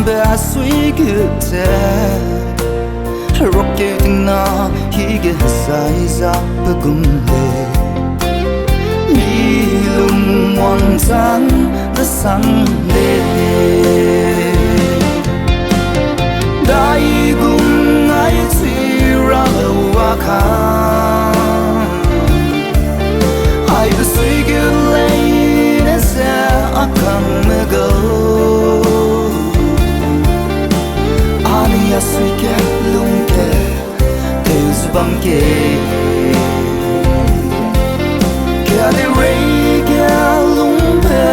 bè suy cứ thế rốt kêu tình na khi cái sai ra bờ cùng lệ mi lùng ngoan sáng đã sáng lệ đại cùng ai suy ra hoa khang ai cứ suy cứ lấy để sẽ akan mơ Ania suy ke lung ke Teu subang ke Ke ade rei ke lung pe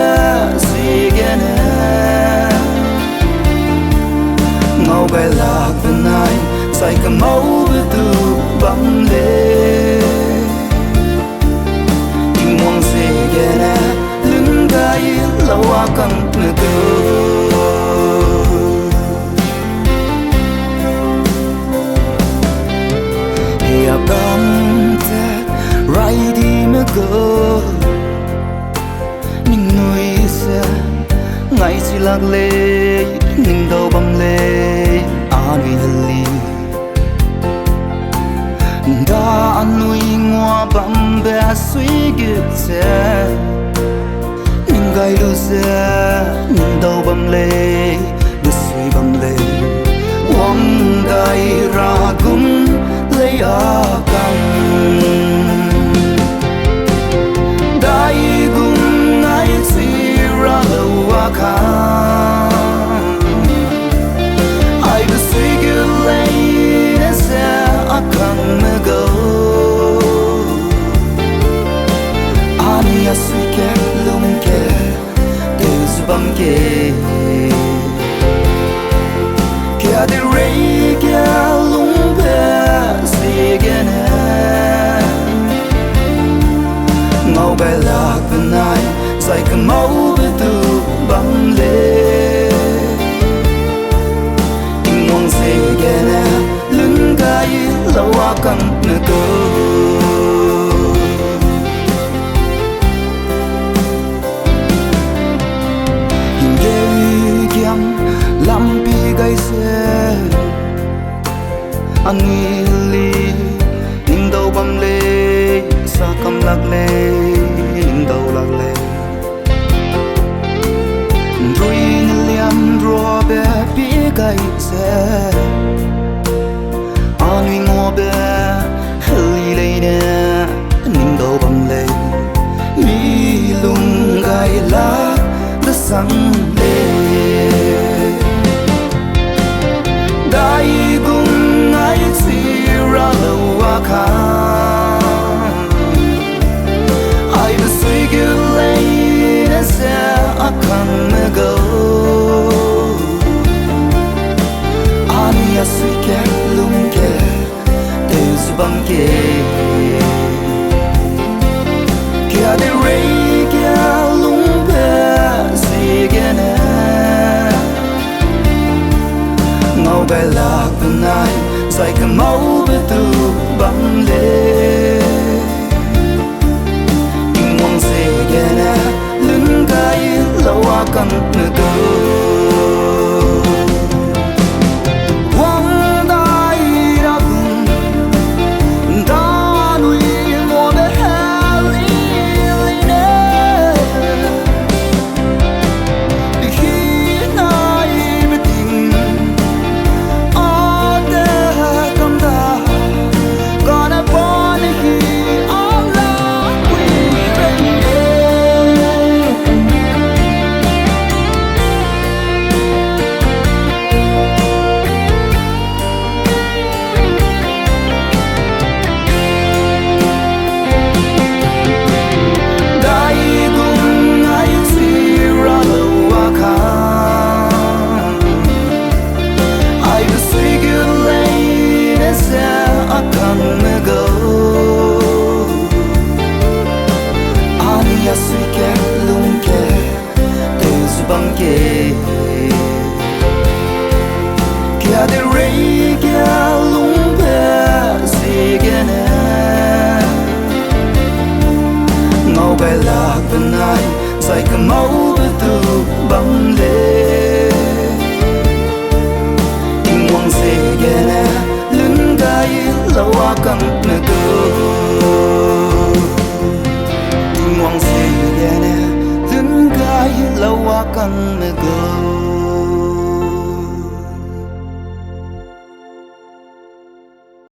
suy ke ne Ngau gai lạc bên ai Sai ka mau bê tu băng lê Kinh mong suy ke ne Lưng gai lâu akan mơ Bam te rai di me go ning nui se ngai si lak le ning do bam le ani hali da anui ngwa bam be sui ge se ning gai lu se ning do bam le de sui bam le wang dai ra gum lấy akan dai gung ai si ra hoa khang ai cứ suy cứ lấy để sẽ akan mơ go ania suy ke lung ke teu subang ke ke ade rei ke lung Ngau gai lạc bên ai Sai ka mau bê tu băng lê Kinh mong se ke ne Lưng gai lâu akan nơ cơ Hình ghê kiam Lam pi gai se Anh nghi li Ning đâu băng lê Sa kam lạc lê Ning đâu lạc lê Rui nè liam rùa bè bì gai se Anui ngô bè Hli lê nè Ning đâu băng lê Mi lung gai lạc Đã sang lê Đại gung ai suy ra hoa khang ai cứ suy cứ lấy để sẽ akan mơ go ania suy ke lung ke teu subang ke ke ade rei ke lung pe suy ke ne Ngau gai lạc bên ai Sai ka mau bê tu băng lê Kinh mong se ke ne Lưng gai lâu akan mơ cơ Wang dai ra gung Da nui ngô bê heli li ne Khi nai bê tình wa kang